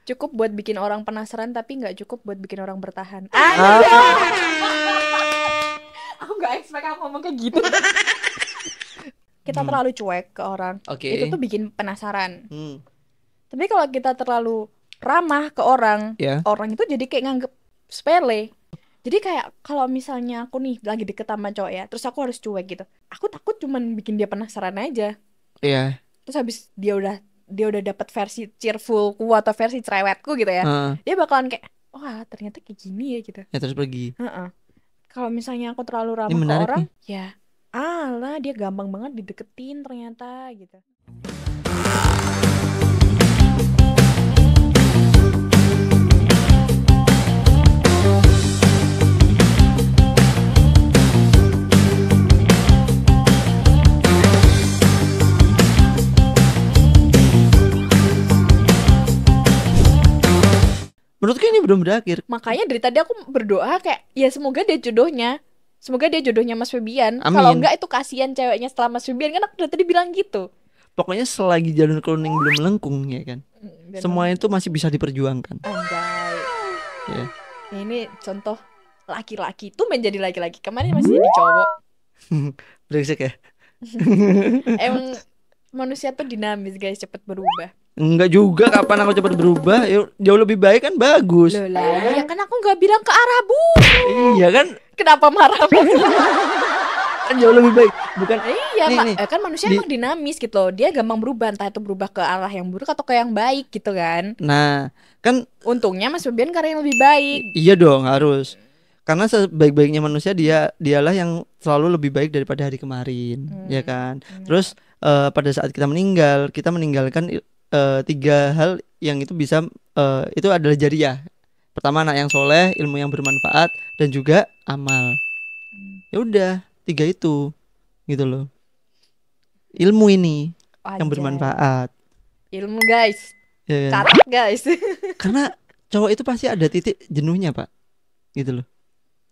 Cukup buat bikin orang penasaran tapi nggak cukup buat bikin orang bertahan. Aku nggak expect aku ngomong kayak gitu. Kita terlalu cuek ke orang, Oke. itu tuh bikin penasaran. Hmm. Tapi kalau kita terlalu ramah ke orang, Ya. orang itu jadi kayak nganggep sepele. Jadi kayak kalau misalnya aku nih lagi deket sama cowok ya, terus aku harus cuek gitu. Aku takut cuman bikin dia penasaran aja. Iya. Terus habis dia udah dapat versi cheerfulku atau versi cerewetku gitu ya. Heeh. Dia bakalan kayak, wah ternyata kayak gini ya gitu. Ya terus pergi. Heeh. Kalau misalnya aku terlalu Ini ramah ke menarik orang, nih. ya alah dia gampang banget dideketin ternyata gitu. Menurutku ini belum berakhir. Makanya dari tadi aku berdoa kayak, ya semoga dia jodohnya. Semoga dia jodohnya Mas Febian. Kalau Amin. enggak itu kasihan ceweknya setelah Mas Febian, kan aku dari tadi bilang gitu. Pokoknya selagi jalur kuning belum melengkung ya kan. Dan Semua itu masih bisa diperjuangkan. anjay. Ya. Nah, ini contoh laki-laki itu menjadi laki-laki. Kemarin masih jadi cowok. Brengsek ya. Emang manusia tuh dinamis guys, cepet berubah. Enggak juga, kapan aku cepat berubah? Jauh lebih baik kan bagus. Loh lah, ya kan aku nggak bilang ke arah buruk. Iya kan? Kenapa marah? Kan jauh lebih baik. Bukan Iya, nih, kan manusia di- emang dinamis gitu loh. Dia gampang berubah, entah itu berubah ke arah yang buruk atau ke yang baik gitu kan. Nah, kan Untungnya Mas Febian karena yang lebih baik. iya dong harus. Karena sebaik-baiknya manusia dialah yang selalu lebih baik daripada hari kemarin, ya kan? Terus pada saat kita meninggalkan tiga hal yang itu bisa itu adalah jariah. Pertama anak yang soleh, ilmu yang bermanfaat, dan juga amal. Ya udah, tiga itu gitu loh. Ilmu ini yang Wajar. bermanfaat, Ilmu guys, ya kan? catat guys. Karena cowok itu pasti ada titik jenuhnya, Pak. Gitu loh.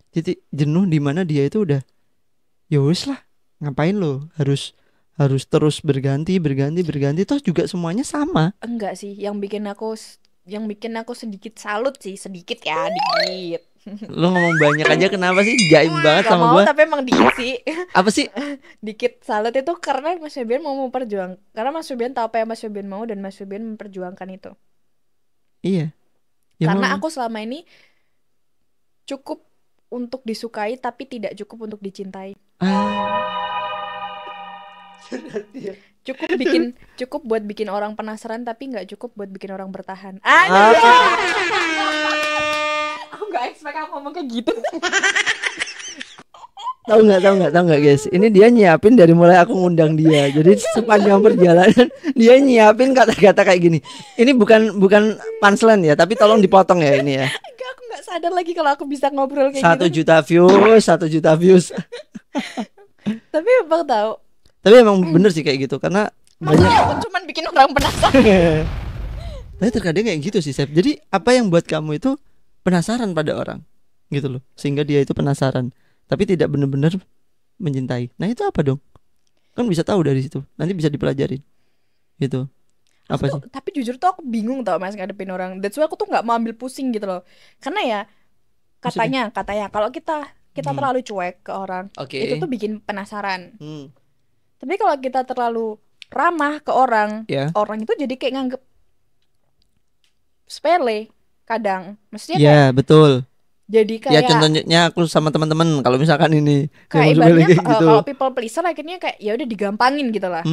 Titik jenuh di mana dia itu udah ya wis lah, ngapain lo harus harus terus berganti toh juga semuanya sama. Enggak sih, yang bikin aku sedikit salut sih, sedikit ya, dikit. Lo ngomong banyak aja kenapa sih, jaim banget Gak sama mau gua. tapi emang dikit sih. Apa sih? Dikit salut itu karena Mas Febian mau memperjuang. Karena Mas Febian tahu apa yang Mas Febian mau dan Mas Febian memperjuangkan itu. Iya, ya Karena memang. aku selama ini cukup untuk disukai tapi tidak cukup untuk dicintai. Cukup buat bikin orang penasaran tapi nggak cukup buat bikin orang bertahan. Aku nggak expect aku ngomong kayak gitu. Tahu nggak guys, ini dia nyiapin dari mulai aku ngundang dia, jadi sepanjang perjalanan dia nyiapin kata-kata kayak gini. Ini bukan punchline ya, tapi tolong dipotong ya ini ya. Enggak, aku nggak sadar lagi kalau aku bisa ngobrol kayak Satu gitu. juta views, 1 juta views. Tapi emang tahu, Tapi emang bener sih kayak gitu karena banyak. makanya aku cuman bikin orang penasaran. Tapi terkadang kayak gitu sih, Sep. Jadi apa yang buat kamu itu penasaran pada orang gitu loh, sehingga dia itu penasaran tapi tidak benar-benar mencintai. Nah itu apa dong? Kan bisa tahu dari situ, nanti bisa dipelajarin gitu. Aku Apa tuh, sih? tapi jujur tuh aku bingung tau mas ngadepin orang. That's why aku tuh nggak mau ambil pusing gitu loh. Karena ya Maksudnya? katanya kalau kita terlalu cuek ke orang, itu Oke. tuh bikin penasaran. Hmm. Tapi kalau kita terlalu ramah ke orang, Ya. orang itu jadi kayak nganggep sepele kadang. Maksudnya Ya, kayak betul. jadi Ya kayak contohnya aku sama teman-teman kalau misalkan ini kayak yang sepele ibaratnya kayak gitu. kalau people pleaser akhirnya kayak ya udah digampangin gitu lah.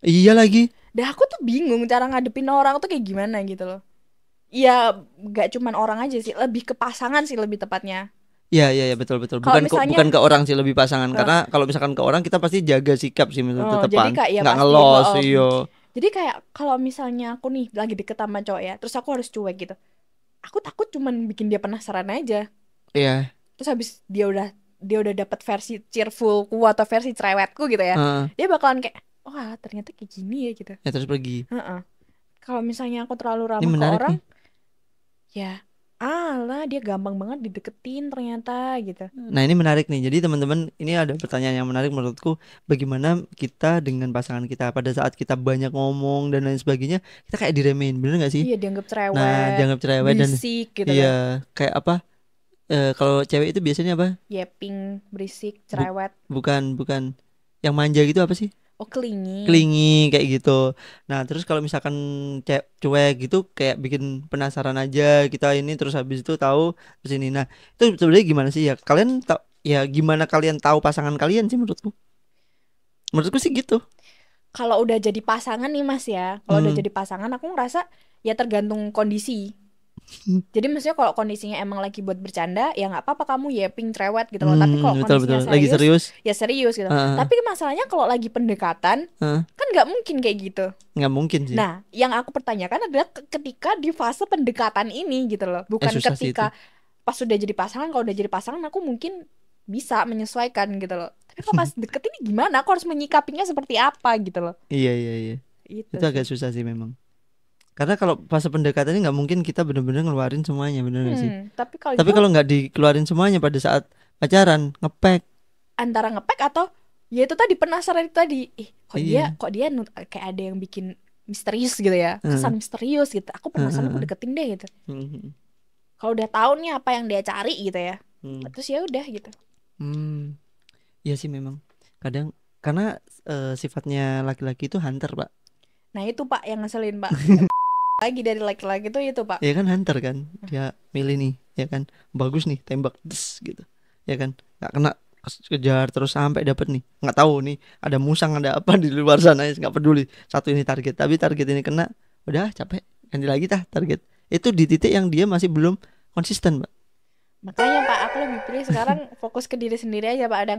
Iya lagi. Dah aku tuh bingung cara ngadepin orang tuh kayak gimana gitu loh. Ya nggak cuman orang aja sih, lebih ke pasangan sih lebih tepatnya. Ya, betul betul. Kalau Bukan misalnya ke orang sih, lebih pasangan. eh, Karena kalau misalkan ke orang kita pasti jaga sikap sih, jadi tetepan. kayak ya Nggak pasti ngelos, iyo. jadi kayak kalau misalnya aku nih lagi deket sama cowok ya, terus aku harus cuek gitu. Aku takut cuman bikin dia penasaran aja. Iya. Terus habis dia udah dapat versi cheerfulku atau versi cerewetku gitu ya. Heeh. Dia bakalan kayak, wah ternyata kayak gini ya gitu. Ya terus pergi. Heeh. Kalau misalnya aku terlalu Ini ramah ke menarik orang, nih. ya Alah, dia gampang banget dideketin ternyata gitu. Nah ini menarik nih. Jadi teman-teman, ini ada pertanyaan yang menarik menurutku. Bagaimana kita dengan pasangan kita pada saat kita banyak ngomong dan lain sebagainya, kita kayak diremehin, bener nggak sih? Iya, dianggap Nah, cerewet, dianggap cerewet dan berisik gitu kan. iya kayak apa? Kalau cewek itu biasanya apa? Yeping, berisik, Bu- cerewet. bukan yang manja gitu apa sih? Oh, clingy. Klingi kayak gitu. Nah, terus kalau misalkan cuek gitu kayak bikin penasaran aja kita ini, terus habis itu tahu terus ini. Nah, itu sebenarnya gimana sih ya? Kalian tahu ya gimana kalian tahu pasangan kalian sih menurutku? Menurutku sih gitu. Kalau udah jadi pasangan nih Mas ya, kalau udah Hmm. jadi pasangan aku ngerasa ya tergantung kondisi. Jadi maksudnya kalau kondisinya emang lagi buat bercanda, ya nggak apa-apa kamu yeping cerewet gitu loh. Tapi kalau Betul kondisinya betul. Lagi serius, serius? ya serius gitu. Heeh, Tapi masalahnya kalau lagi pendekatan, heeh. kan nggak mungkin kayak gitu. Nggak mungkin sih. Nah, yang aku pertanyakan adalah ketika di fase pendekatan ini gitu loh. Bukan Susah sih itu. ketika pas sudah jadi pasangan. Kalau udah jadi pasangan aku mungkin bisa menyesuaikan gitu loh. Tapi kalau pas deket ini gimana? Aku harus menyikapinya seperti apa gitu loh. Iya iya iya. Itu Itu agak sih. susah sih memang. Karena kalau fase pendekatan ini nggak mungkin kita benar-benar ngeluarin semuanya, bener nggak sih? Tapi kalau Tapi gitu kalau nggak dikeluarin semuanya pada saat pacaran, ngepek. antara ngepek atau ya itu tadi penasaran itu tadi. Iya. Kok dia kayak ada yang bikin misterius gitu ya. Heeh, Kesan misterius gitu. Aku heeh, penasaran, aku heeh. deketin deh gitu. Mhm, Kalau udah tahu nih apa yang dia cari gitu ya. mhm. Terus ya udah gitu. Hmm, iya sih memang. Kadang karena sifatnya laki-laki itu hunter, Pak. Nah, itu Pak yang ngeselin, Pak. Lagi dari laki-laki tuh itu, Pak. Ya kan hunter kan. Dia milih nih, ya kan. Bagus nih, tembak des gitu. Ya kan. Nggak kena, kejar terus sampai dapat nih. Nggak tahu nih ada musang ada apa di luar sana, nggak peduli. Satu ini target, tapi target ini kena, udah capek. Ganti lagi tah target. Itu di titik yang dia masih belum konsisten, Pak. Makanya Pak, aku lebih pilih sekarang fokus ke diri sendiri aja Pak. Ada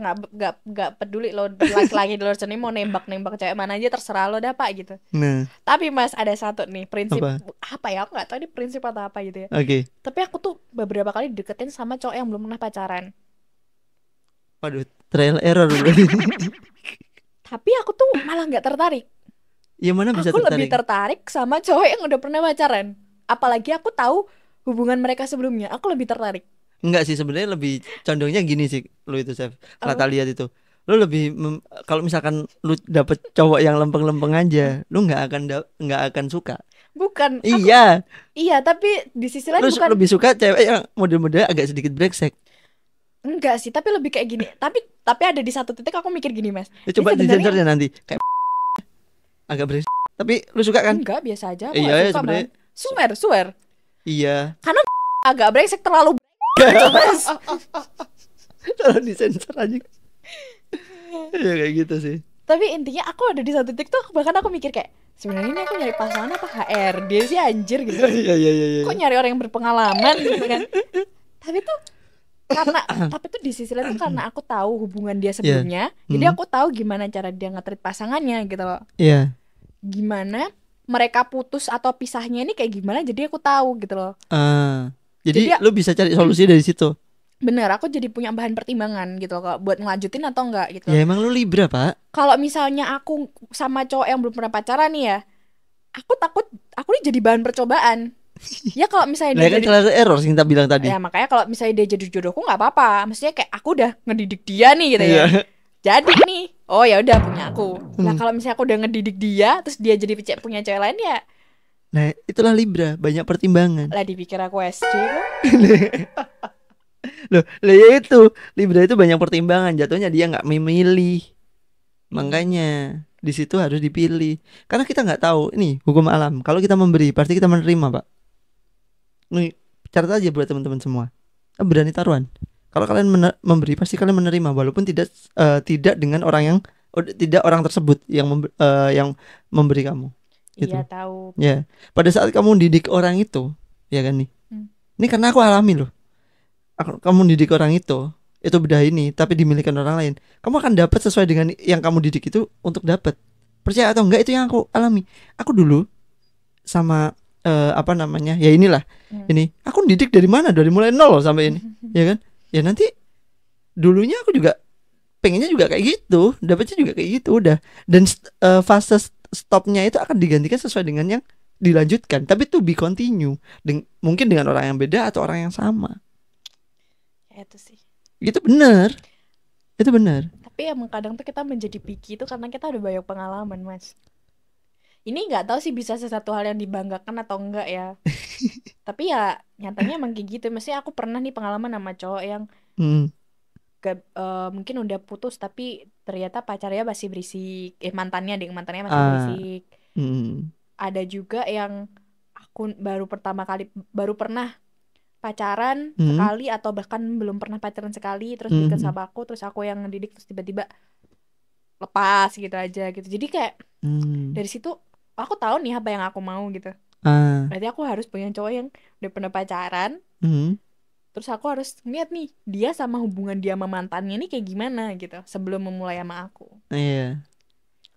nggak peduli lo laki-laki di luar sana mau nembak cewek mana aja terserah lo dah Pak gitu. Nah, Tapi Mas ada satu nih prinsip apa? apa ya? Aku nggak tahu ini prinsip atau apa gitu ya. Oke. Tapi aku tuh beberapa kali deketin sama cowok yang belum pernah pacaran. Waduh, trial error berarti. Tapi aku tuh malah nggak tertarik. Yang mana bisa Aku lebih tertarik? tertarik sama cowok yang udah pernah pacaran. Apalagi aku tahu hubungan mereka sebelumnya. Aku lebih tertarik. Enggak sih, sebenarnya lebih condongnya gini sih lu itu, Chef. Rata Apa? lihat itu. Lu lebih kalau misalkan lu dapet cowok yang lempeng-lempeng aja, lu nggak akan suka. Bukan, aku Iya, iya tapi di sisi lain lu bukan. lebih suka cewek yang model-model agak sedikit brengsek. Enggak sih, tapi lebih kayak gini. Tapi ada di satu titik aku mikir gini, Mas. Ya, Ini coba sebenarnya disensornya nanti. Kayak agak brengsek. Tapi lu suka kan? enggak, biasa aja. Aku Iya nggak ya suka sebenarnya. man. Swear. Iya. Karena agak brengsek terlalu gitu, Mas. Kalau disensor aja. Iya kayak gitu sih. Tapi intinya aku ada di satu titik tuh bahkan aku mikir kayak sebenarnya ini aku nyari pasangan apa HRD sih anjir gitu. Iya iya iya iya. Kok nyari orang yang berpengalaman gitu kan. Tapi tuh karena tapi tuh di sisi lain tuh karena aku tahu hubungan dia Iya. sebelumnya, jadi Hmm. aku tahu gimana cara dia nge-treat pasangannya gitu loh. Iya. Gimana mereka putus atau pisahnya ini kayak gimana, jadi aku tahu gitu loh. Ah. Jadi Jadi lu bisa cari solusi dari situ. bener aku jadi punya bahan pertimbangan gitu loh buat ngelanjutin atau enggak gitu. Ya emang lu Libra, Pak. Kalau misalnya aku sama cowok yang belum pernah pacaran nih ya, aku takut aku nih jadi bahan percobaan. Ya kalau misalnya Nah, dia kan jadi salah error sih kita bilang tadi. ya makanya kalau misalnya dia jadi jodohku nggak apa-apa. Maksudnya kayak aku udah ngedidik dia nih gitu ya. Iya. Jadi nih, oh ya udah punya aku. Nah Hmm. kalau misalnya aku udah ngedidik dia, terus dia jadi punya cewek lain ya, Nah, itulah Libra, banyak pertimbangan. lah dipikir aku SD kok. Loh, lah ya itu, Libra itu banyak pertimbangan, jatuhnya dia nggak memilih. Makanya di situ harus dipilih. Karena kita nggak tahu, ini hukum alam. Kalau kita memberi, pasti kita menerima, Pak. Nih, catat aja buat teman-teman semua. Berani taruhan. Kalau kalian memberi, pasti kalian menerima, walaupun tidak dengan orang yang tidak orang tersebut yang memberi kamu. Gitu. Iya tahu. Ya, pada saat kamu didik orang itu, ya kan nih. Ini karena aku alami loh. Kamu didik orang itu beda ini, tapi dimiliki orang lain. Kamu akan dapat sesuai dengan yang kamu didik itu untuk dapat. Percaya atau enggak, itu yang aku alami. Aku dulu sama apa namanya? Ya inilah. Ini aku didik dari mana? Dari mulai nol loh sampai ini. Ya kan? Ya nanti dulunya aku juga pengennya juga kayak gitu, dapatnya juga kayak gitu udah. Dan fase stopnya itu akan digantikan sesuai dengan yang dilanjutkan, tapi to be continue mungkin dengan orang yang beda atau orang yang sama. Ya, itu sih. Itu benar. Tapi emang kadang tuh kita menjadi picky itu karena kita udah banyak pengalaman, Mas. Ini nggak tahu sih bisa sesuatu hal yang dibanggakan atau enggak ya. Tapi ya nyatanya emang kayak gitu. Maksudnya aku pernah nih pengalaman sama cowok yang mungkin udah putus tapi ternyata pacarnya masih berisik. Mantannya masih berisik. Ada juga yang aku baru pernah pacaran sekali atau bahkan belum pernah pacaran sekali, terus deket sama aku, terus aku yang ngedidik, terus tiba-tiba lepas gitu aja gitu. Jadi kayak dari situ aku tahu nih apa yang aku mau gitu. Berarti aku harus punya cowok yang udah pernah pacaran. Terus aku harus ngeliat nih dia sama hubungan dia sama mantannya nih kayak gimana gitu sebelum memulai sama aku. Iya.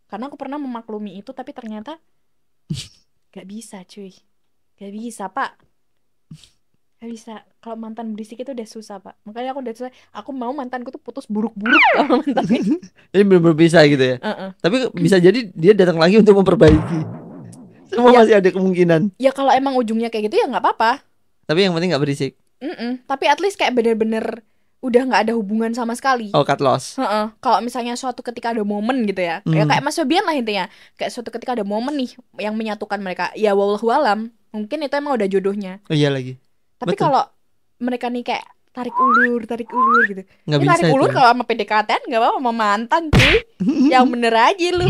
Karena aku pernah memaklumi itu tapi ternyata gak bisa cuy. Gak bisa pak. Gak bisa. Kalau mantan berisik itu udah susah pak. Makanya aku udah susah. Aku mau mantanku tuh putus buruk-buruk sama mantannya. Jadi benar-benar bisa gitu ya. Tapi bisa jadi dia datang lagi untuk memperbaiki. Semua ya, masih ada kemungkinan. Ya kalau emang ujungnya kayak gitu ya nggak apa-apa. Tapi yang penting nggak berisik. Tapi at least kayak bener-bener udah nggak ada hubungan sama sekali. Oh, cut loss. Kalau misalnya suatu ketika ada momen gitu ya, ya kayak Mas Sobian lah intinya. Kayak suatu ketika ada momen nih yang menyatukan mereka. Ya wallahu alam, mungkin itu emang udah jodohnya. Oh, iya lagi. Tapi kalau mereka nih kayak tarik ulur gitu. Nggak bisa tarik ulur kalau sama PDKT-an nggak apa-apa, sama mantan cuy. Yang bener aja lu.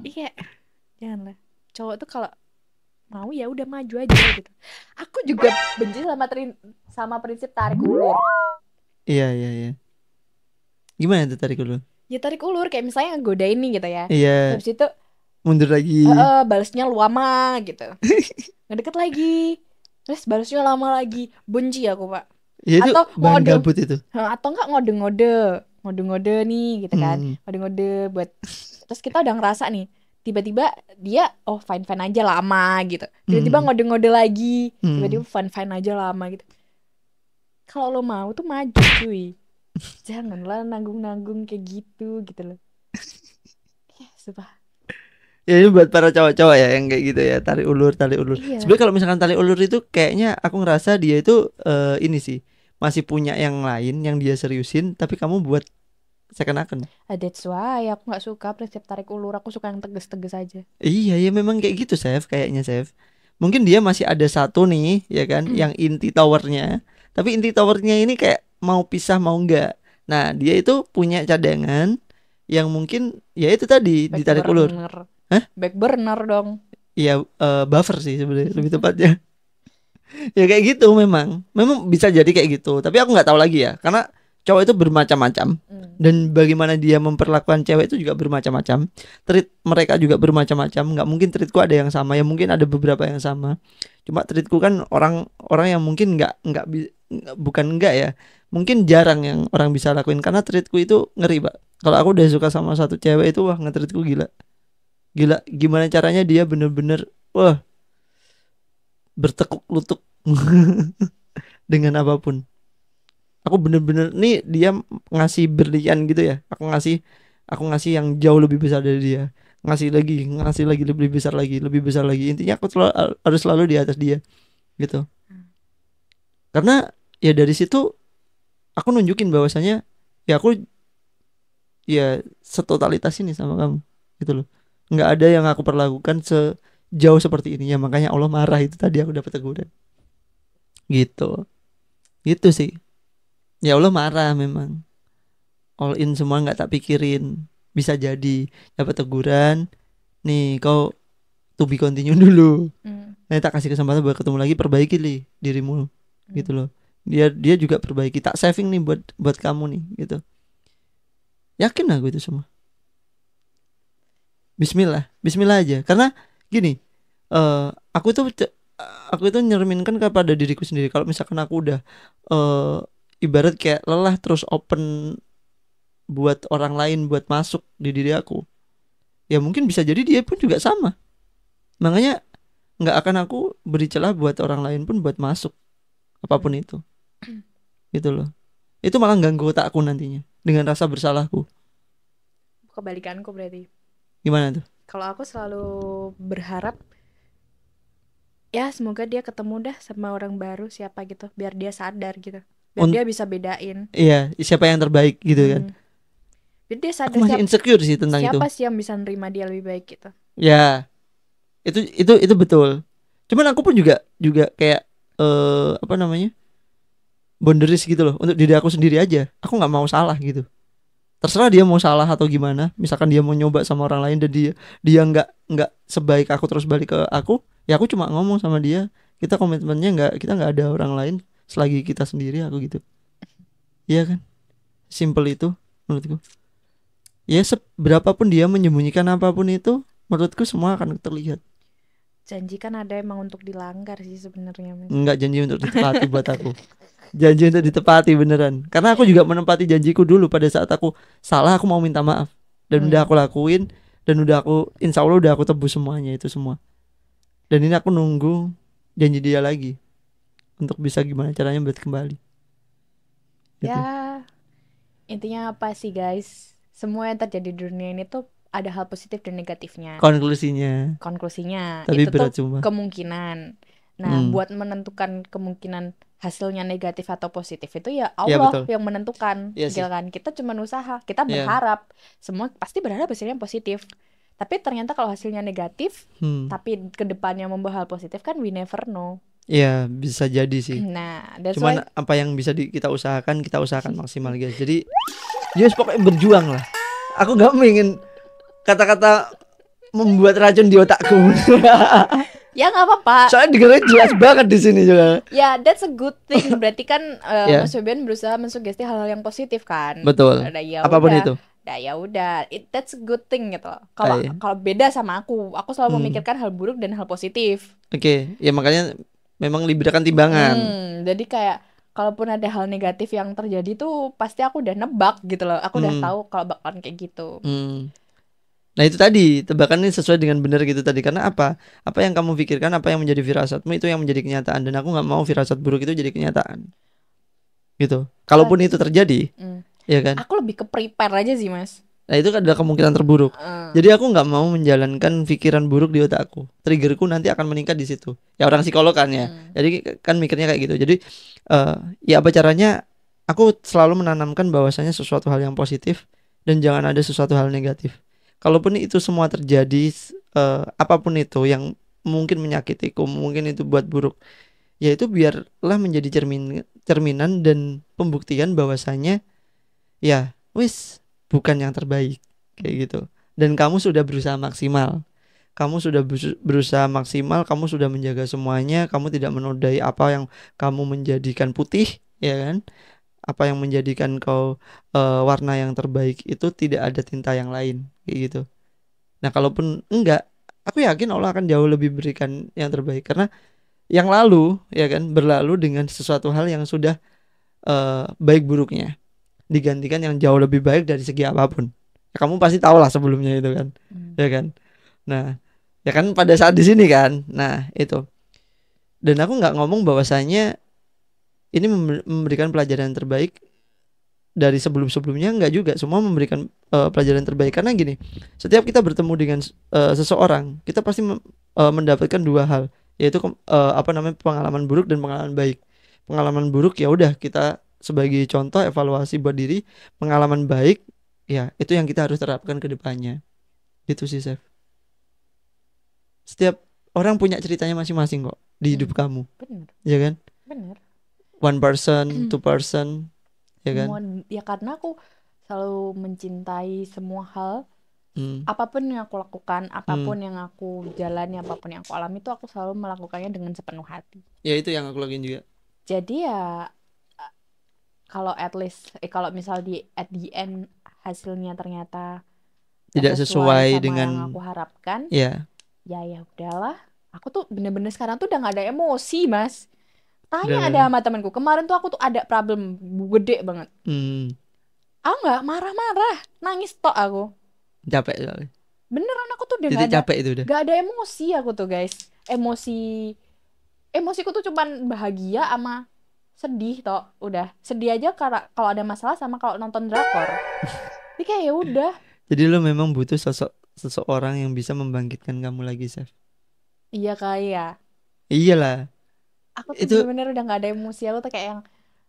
Iya, janganlah. Cowok tuh kalau mau ya udah maju aja gitu. Aku juga benci sama prinsip tarik ulur. Iya. Gimana tuh tarik ulur? Ya tarik ulur kayak misalnya ngegodain nih gitu ya. Iya. Habis itu mundur lagi. Balasnya lama gitu. Ngedeket lagi. Terus balasnya lama lagi. Benci aku, Pak. Ya, itu atau gabut itu. Atau enggak ngode-ngode nih gitu kan. Ngode-ngode buat terus kita udah ngerasa nih tiba-tiba dia fine-fine aja lama gitu. Tiba-tiba ngode-ngode lagi. Tiba-tiba fine-fine aja lama gitu. Kalau lo mau tuh maju cuy. Janganlah nanggung-nanggung kayak gitu loh. Ya, sumpah. Ya ini buat para cowok-cowok ya yang kayak gitu ya, tarik ulur. Iya. Sebenarnya kalau misalkan tarik ulur itu kayaknya aku ngerasa dia itu ini sih masih punya yang lain yang dia seriusin, tapi kamu buat second-akan. That's why aku nggak suka prinsip tarik ulur. Aku suka yang tegas-tegas aja. Iya ya memang kayak gitu kayaknya mungkin dia masih ada satu nih ya kan yang inti towernya, tapi inti towernya ini kayak mau pisah mau enggak. Nah dia itu punya cadangan yang mungkin ya itu tadi ditarik ulur. Back burner dong. Iya, buffer sih sebenarnya lebih tepatnya. Ya kayak gitu memang bisa jadi kayak gitu. Tapi aku nggak tahu lagi ya, karena cowok itu bermacam-macam dan bagaimana dia memperlakukan cewek itu juga bermacam-macam. Treat mereka juga bermacam-macam. Nggak mungkin treatku ada yang sama. Ya mungkin ada beberapa yang sama. Cuma treatku kan orang yang mungkin bukan enggak ya. Mungkin jarang yang orang bisa lakuin karena treatku itu ngeri, Pak. Kalau aku udah suka sama satu cewek itu wah nge-treatku gila, gimana caranya dia bener-bener wah bertekuk lutut dengan apapun. Aku bener-bener nih dia ngasih berlian gitu ya, aku ngasih yang jauh lebih besar dari dia, ngasih lagi lebih besar lagi, intinya aku harus selalu di atas dia gitu. Karena ya dari situ aku nunjukin bahwasanya ya aku ya setotalitas ini sama kamu gitu loh. Nggak ada yang aku perlakukan sejauh seperti ini ya, makanya Allah marah itu tadi aku dapat teguran gitu sih. Ya Allah marah memang, all in semua nggak tak pikirin, bisa jadi dapat teguran nih kau to be continue dulu. Nah tak kasih kesempatan buat ketemu lagi, perbaiki dirimu gitu loh. Dia juga perbaiki, tak saving nih buat kamu nih gitu. Yakin aku itu semua. Bismillah aja. Karena gini, aku itu nyerminkan kepada diriku sendiri. Kalau misalkan aku udah ibarat kayak lelah terus open buat orang lain buat masuk di diri aku, ya mungkin bisa jadi dia pun juga sama. Makanya nggak akan aku beri celah buat orang lain pun buat masuk apapun itu. Gitu loh. Itu malah ganggu otakku nantinya dengan rasa bersalahku. Kebalikanku berarti. Gimana tuh? Kalau aku selalu berharap Ya semoga dia ketemu dah sama orang baru siapa gitu, biar dia sadar gitu, biar dia bisa bedain. Iya, siapa yang terbaik gitu kan. Biar dia Aku sadar masih insecure sih tentang itu. siapa sih yang bisa nerima dia lebih baik gitu. Ya, itu betul. Cuman aku pun juga juga kayak apa namanya? Boundaries gitu loh untuk diri aku sendiri aja. Aku nggak mau salah gitu. Terserah dia mau salah atau gimana. Misalkan dia mau nyoba sama orang lain dan dia nggak sebaik aku terus balik ke aku, ya aku cuma ngomong sama dia, kita komitmennya kita nggak ada orang lain selagi kita sendiri, aku gitu. Iya kan? Simple itu menurutku. Ya seberapa pun dia menyembunyikan apapun itu, menurutku semua akan terlihat. Janji kan ada emang untuk dilanggar sih sebenarnya. Nggak janji untuk ditepati buat aku. Janji untuk ditepati beneran. Karena aku juga menepati janjiku dulu pada saat aku salah, aku mau minta maaf. Dan udah aku lakuin, dan udah aku, insya Allah udah aku tebus semuanya itu semua. Dan ini aku nunggu janji dia lagi untuk bisa gimana caranya buat kembali. Gitu. Ya, intinya apa sih guys? Semua yang terjadi di dunia ini tuh ada hal positif dan negatifnya. Konklusinya Tapi itu berat tuh cuma. kemungkinan. Nah, buat menentukan kemungkinan hasilnya negatif atau positif itu ya Allah yang menentukan. Iya kan kita cuma usaha, kita berharap semua pasti berharap hasilnya positif. Tapi ternyata kalau hasilnya negatif, tapi kedepannya membawa hal positif kan we never know. Iya, bisa jadi sih. Nah, cuman apa yang bisa kita usahakan maksimal guys. Jadi just pokoknya berjuang lah. Aku gak ingin kata-kata membuat racun di otakku. Ya nggak apa-apa. Soalnya dengarnya jelas banget di sini juga. Ya, that's a good thing. Berarti kan Mas Febian berusaha mensugesti hal-hal yang positif kan. Betul. Ya apapun udah. itu. Ya udah, that's a good thing gitu. Kalau beda sama aku selalu memikirkan hal buruk dan hal positif. Oke, ya makanya memang liberakan timbangan. Jadi kayak kalaupun ada hal negatif yang terjadi tuh pasti aku udah nebak gitu loh. Aku udah tahu kalau bakalan kayak gitu. Nah itu tadi tebakannya sesuai dengan benar gitu tadi. Karena apa yang kamu pikirkan, apa yang menjadi firasatmu, itu yang menjadi kenyataan. Dan aku nggak mau firasat buruk itu jadi kenyataan gitu. Kalaupun itu terjadi, ya kan, aku lebih ke prepare aja sih Mas. Nah itu adalah kemungkinan terburuk. Jadi aku nggak mau menjalankan pikiran buruk di otakku. Triggerku nanti akan meningkat di situ. Ya orang psikolog kan ya. Jadi kan mikirnya kayak gitu. Jadi ya apa caranya? Aku selalu menanamkan bahwasanya sesuatu hal yang positif dan jangan ada sesuatu hal negatif. Kalaupun itu semua terjadi, apapun itu yang mungkin menyakitiku, mungkin itu buat buruk, ya itu biarlah menjadi cerminan dan pembuktian bahwasanya ya wis bukan yang terbaik kayak gitu. Dan kamu sudah berusaha maksimal. Kamu sudah berusaha maksimal, kamu sudah menjaga semuanya, kamu tidak menodai apa yang kamu menjadikan putih, ya kan? Apa yang menjadikan kau warna yang terbaik itu tidak ada tinta yang lain kayak gitu. Nah, kalaupun enggak, aku yakin Allah akan jauh lebih berikan yang terbaik karena yang lalu ya kan berlalu dengan sesuatu hal yang sudah baik buruknya digantikan yang jauh lebih baik dari segi apapun. Ya, kamu pasti tahu lah sebelumnya itu kan. Ya kan? Nah, ya kan pada saat di sini kan. Nah, itu. Dan aku nggak ngomong bahwasanya ini memberikan pelajaran terbaik dari sebelum-sebelumnya, enggak juga. Semua memberikan pelajaran terbaik karena gini. Setiap kita bertemu dengan seseorang, kita pasti mendapatkan dua hal, yaitu pengalaman buruk dan pengalaman baik. Pengalaman buruk ya udah kita sebagai contoh evaluasi buat diri. Pengalaman baik ya itu yang kita harus terapkan ke depannya. Gitu sih, Chef. Setiap orang punya ceritanya masing-masing kok di hidup kamu. Bener. Ya kan? Bener. One person, two person, ya kan? Ya karena aku selalu mencintai semua hal. Apapun yang aku lakukan, apapun yang aku jalani, apapun yang aku alami itu aku selalu melakukannya dengan sepenuh hati. Ya itu yang aku lakuin juga. Jadi ya kalau at least kalau misal at the end hasilnya ternyata tidak sesuai sama dengan yang aku harapkan, ya udahlah. Aku tuh bener-bener sekarang tuh udah gak ada emosi, Mas. Tanya ada sama temanku, kemarin tuh aku tuh ada problem gede banget. Aku nggak marah-marah, nangis tok aku. Capek soalnya. Beneran aku tuh udah gak ada emosi aku tuh guys. Emosiku tuh cuman bahagia sama sedih tok. Udah sedih aja kalau ada masalah sama kalau nonton drakor. Jadi kayak ya udah. Jadi lo memang butuh seseorang yang bisa membangkitkan kamu lagi, Chef. Iya kayak. Iyalah. Aku tuh Itu bener-bener udah nggak ada emosi, aku tuh kayak yang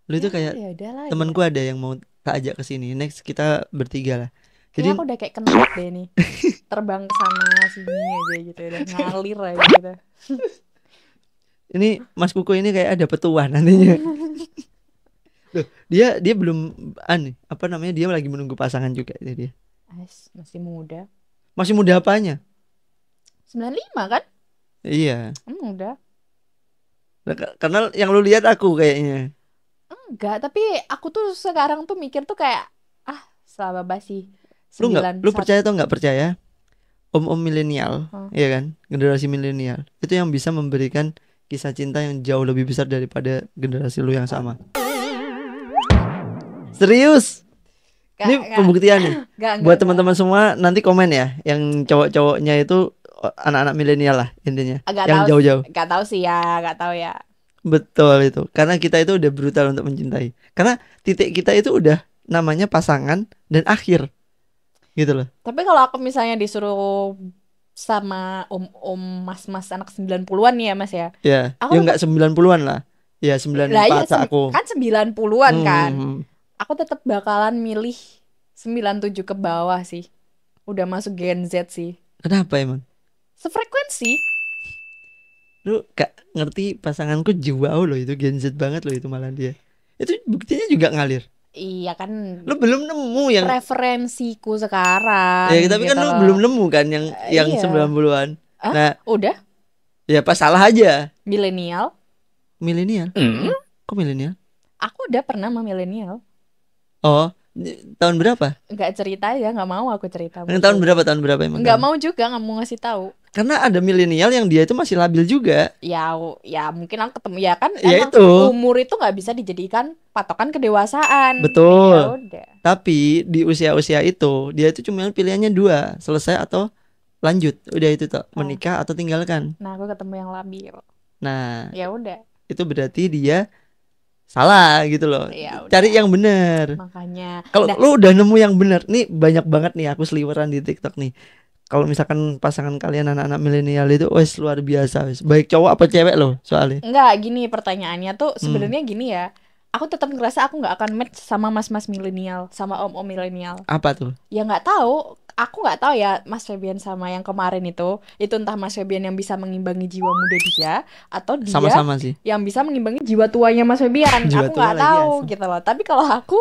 lu itu ya kayak ya udahlah gitu. temanku ada yang mau tak ajak ke sini. Next kita bertiga lah. Kayak aku Jadi udah kayak kentut deh nih, terbang ke sana sini aja gitu, udah ngalir aja gitu. ini Mas Kuku ini kayak ada petuah nantinya. Loh, dia belum apa namanya? Dia lagi menunggu pasangan juga dia. Masih muda. Masih muda apanya? 95 kan? Iya. Muda. Nah, karena yang lu lihat aku kayaknya. Enggak, tapi aku tuh sekarang tuh mikir tuh kayak selama basi Lu 91. percaya atau nggak percaya? Om-om milenial, Hmm. ya kan? Generasi milenial itu yang bisa memberikan kisah cinta yang jauh lebih besar daripada generasi lu yang sama. Serius? Gak, Ini pembuktian nih. Buat teman-teman gak. semua nanti komen ya, yang cowok-cowoknya itu anak-anak milenial lah intinya, Gak yang tahu, jauh-jauh. gak tahu sih ya, gak tahu ya. Betul itu. Karena kita itu udah brutal untuk mencintai. Karena titik kita itu udah namanya pasangan dan akhir. Gitu loh. Tapi kalau aku misalnya disuruh sama om-om mas-mas anak 90-an nih ya Mas ya. Ya, Aku ya tetap enggak 90-an lah. Ya lah iya 94 tak aku. kan 90-an kan. Hmm. Aku tetap bakalan milih 97 ke bawah sih. Udah masuk Gen Z sih. Kenapa emang? Sefrekuensi. Lu gak ngerti pasanganku jauh loh itu Gen Z banget loh itu malah dia. Itu buktinya juga ngalir. Iya kan Lu belum nemu yang preferensiku sekarang ya tapi kan gitu lu loh. belum nemu kan yang Iya. 90-an. Nah, Udah ya pas salah aja. milenial. Milenial. Kok milenial? Aku udah pernah sama milenial. Oh, tahun berapa? Nggak cerita ya, nggak mau aku cerita. Yang tahun berapa emang Nggak kamu? mau juga, nggak mau ngasih tahu. Karena ada milenial yang dia itu masih labil juga. Ya mungkin aku ketemu ya kan Ya emang itu. umur itu nggak bisa dijadikan patokan kedewasaan. Betul. Ya udah. Tapi di usia-usia itu dia itu cuma pilihannya dua, selesai atau lanjut. Udah itu toh, menikah atau tinggalkan. Nah, aku ketemu yang labil. Nah, Ya udah. itu berarti dia salah gitu loh. Ya udah. Cari yang benar. Makanya. Kalau lu udah nemu yang benar, nih banyak banget nih aku seliweran di TikTok nih. Kalau misalkan pasangan kalian anak-anak milenial itu wes luar biasa wes. Baik cowok apa cewek loh soalnya. Enggak, gini pertanyaannya tuh sebenarnya gini ya. Aku tetap ngerasa aku nggak akan match sama mas-mas milenial, sama om-om milenial. Apa tuh? Ya nggak tahu. Aku nggak tahu ya Mas Febian sama yang kemarin itu entah Mas Febian yang bisa mengimbangi jiwa muda dia atau dia Sama-sama sih. yang bisa mengimbangi jiwa tuanya Mas Febian. Jiwa Aku tua nggak lagi tahu asem. gitu loh. Tapi kalau aku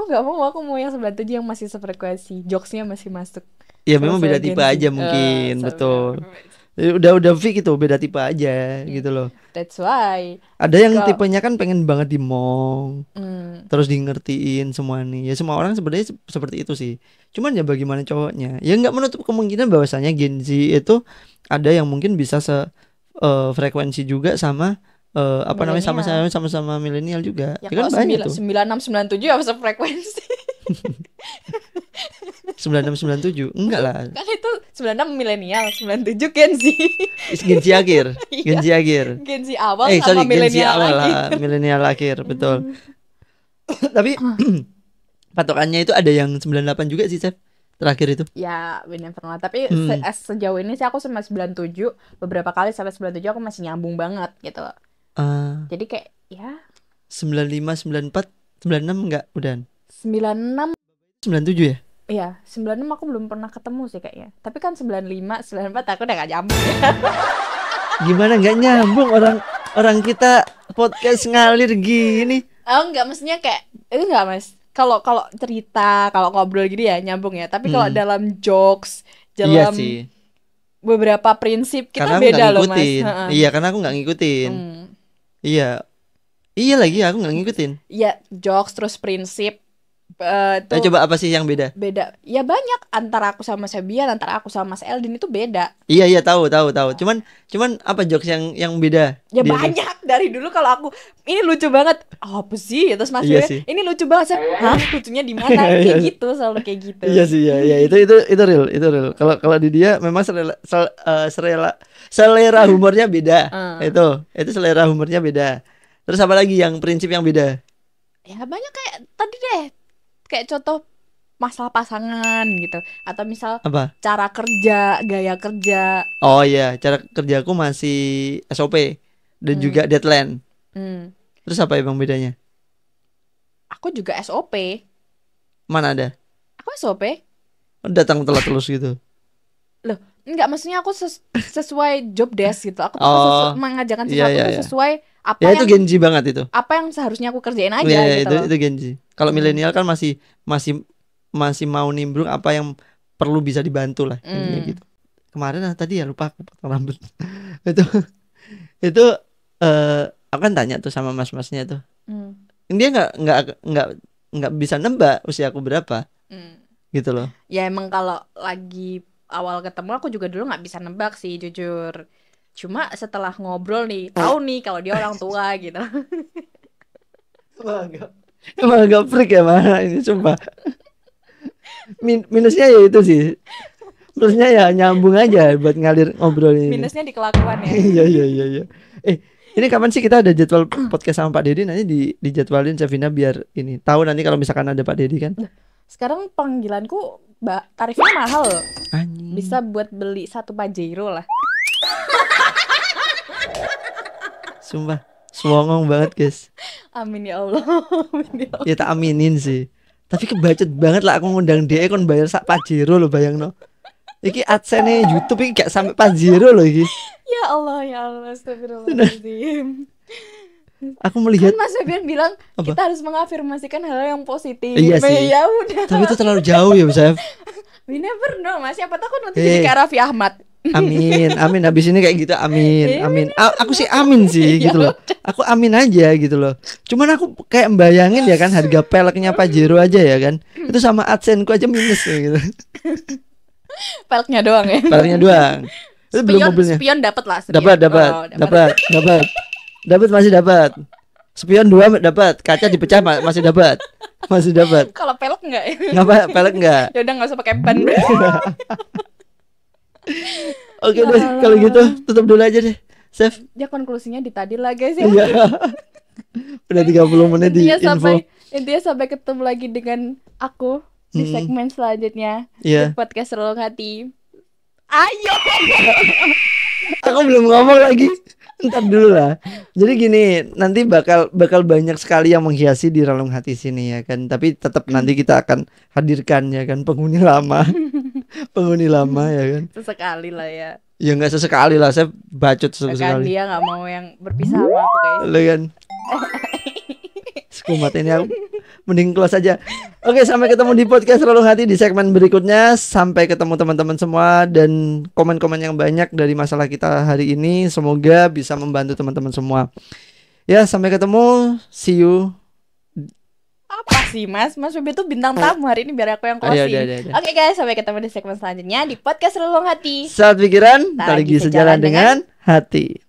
nggak mau, aku mau yang 97 yang masih sefrekuensi, jokesnya masih masuk. Ya memang beda Selesai tipe Gen Z. aja mungkin, betul. Sampai- Udah fix itu beda tipe aja gitu loh. That's why. Ada yang Kalau- tipenya kan pengen banget dimong, Hmm. terus di ngertiin semua nih. Ya semua orang sebenarnya seperti itu sih. Cuman ya bagaimana cowoknya? Ya nggak menutup kemungkinan bahwasanya Gen Z itu ada yang mungkin bisa frekuensi juga sama apa namanya Milenial. sama-sama milenial juga. Ya Ya kan kalau banyak tuh. 96 97 ya sefrekuensi. 9697. Enggak lah. Kan itu 96 milenial, 97 Gen Z. Gen Z akhir. Gen Iya. Z akhir. Gen Z awal Sorry, sama Gen Z milenial awal lagi. lah, milenial akhir, betul. Tapi patokannya itu ada yang 98 juga sih, Chef. Terakhir itu. Ya, we never know. Tapi sejauh ini sih aku sama 97, beberapa kali sampai 97 aku masih nyambung banget gitu loh. Jadi kayak ya 95, 94, 96 enggak udah. 96 97 ya? Iya, 96 aku belum pernah ketemu sih kayaknya. Tapi kan 95, 94 aku udah gak nyambung ya. Gimana nggak nyambung orang kita podcast ngalir gini. Oh enggak, maksudnya kayak enggak Mas. Kalau cerita, kalau ngobrol gitu ya nyambung ya. Tapi kalau dalam jokes, Iya dalam sih. beberapa prinsip kita Karena aku beda nggak loh Mas. ngikutin. Iya, karena aku nggak ngikutin. Iya. Iya lagi aku nggak ngikutin. Iya, jokes terus prinsip tuh Coba apa sih yang beda? beda. Ya banyak antara aku sama Sebian, antara aku sama Mas Eldin itu beda. Iya tahu. Cuman apa jokes yang beda? Ya Dia banyak dari dulu kalau aku ini lucu banget. Oh, apa sih? Terus Mas Iya Eldin, sih. ini lucu banget. Hah? Lucunya di mana? Kayak gitu, selalu kayak gitu. Iya sih ya itu real. Kalau di dia memang selera humornya beda. Itu selera humornya beda. Terus apa lagi yang prinsip yang beda? Ya banyak kayak tadi deh. Kayak contoh masalah pasangan gitu atau misal Apa? cara kerja, gaya kerja. Oh iya, cara kerjaku masih SOP. dan juga deadline. Hmm. Terus apa emang bedanya? Aku juga SOP. Mana ada? Aku SOP. Datang telat terus gitu. Loh, enggak, maksudnya aku sesuai job desk gitu. Aku tuh mengajarkan iya, sesuatu iya, tuh iya. sesuai apa Ya yang itu Genji banget itu. Apa yang seharusnya aku kerjain aja Iya, gitu loh. itu Genji. Kalau milenial kan masih mau nimbrung apa yang perlu bisa dibantu lah intinya gitu. Kemarin tadi ya lupa aku potong rambut. itu aku kan tanya tuh sama mas-masnya tuh. Dia nggak bisa nebak usia aku berapa. Gitu loh. Ya emang kalau lagi awal ketemu aku juga dulu nggak bisa nebak sih jujur. Cuma setelah ngobrol nih tahu nih kalau dia orang tua gitu. Emang agak freak ya mana ini sumpah. Minusnya ya itu sih. Plusnya ya nyambung aja buat ngalir ngobrol ini. Minusnya di kelakuan ya. Iya. Ini kapan sih kita ada jadwal podcast sama Pak Dedi? Nanti dijadwalin Sevina biar ini tahu nanti kalau misalkan ada Pak Dedi kan. Sekarang panggilanku tarifnya mahal. Anjing. Bisa buat beli 1 Pajero lah. Sumpah, semongong banget guys. Amin ya Allah. Ya tak aminin sih. Tapi kebacet banget lah aku ngundang dia kon bayar sak Pajero loh, bayangno. Iki AdSense YouTube iki gak sampai Pajero loh iki. Ya Allah, astagfirullahaladzim. Aku melihat kan Mas Febian bilang apa? Kita harus mengafirmasikan hal yang positif. Iya sih. Ya udah. Tapi itu terlalu jauh ya, Chef. We never know, Mas. Siapa tahu nanti jadi kayak Raffi Ahmad. Amin. Habis ini kayak gitu, amin. Aku sih amin sih gitu loh. Aku amin aja gitu loh. Cuman aku kayak bayangin ya kan harga peleknya Pajero aja ya kan. Itu sama AdSense ku aja minus ya gitu. Peleknya doang ya. Peleknya doang. Itu belum mobilnya. Spion dapat lah. Dapat masih dapat. Spion 2 dapat, kaca dipecah masih dapat. Kalau pelek enggak ya? Ngapa pelek enggak? Ya udah enggak usah pakai ban. Oke deh, kalau gitu tutup dulu aja deh. Chef. Ya konklusinya di tadi lah guys ya. Udah 30 menit di info. Intinya sampai ketemu lagi dengan aku di segmen selanjutnya. Di podcast Relung Hati. Ayo. Aku belum ngomong lagi. Ntar dulu lah. Jadi gini, nanti bakal banyak sekali yang menghiasi di Relung Hati sini ya kan. Tapi tetap nanti kita akan hadirkan ya kan penghuni lama. Penghuni lama ya kan. Sesekali lah ya. Ya nggak sesekali lah, saya bacot sekali. Dia nggak mau yang berpisah sama aku guys. Lo kan. Sekumat ini aku mending close aja. Oke, sampai ketemu di podcast Relung Hati di segmen berikutnya. Sampai ketemu teman-teman semua dan komen-komen yang banyak dari masalah kita hari ini. Semoga bisa membantu teman-teman semua. Ya, sampai ketemu. See you. Apa sih Mas Febi tuh bintang tamu hari ini biar aku yang closing. Oke guys, sampai ketemu di segmen selanjutnya di podcast Relung Hati. Saat pikiran tak lagi sejalan dengan hati.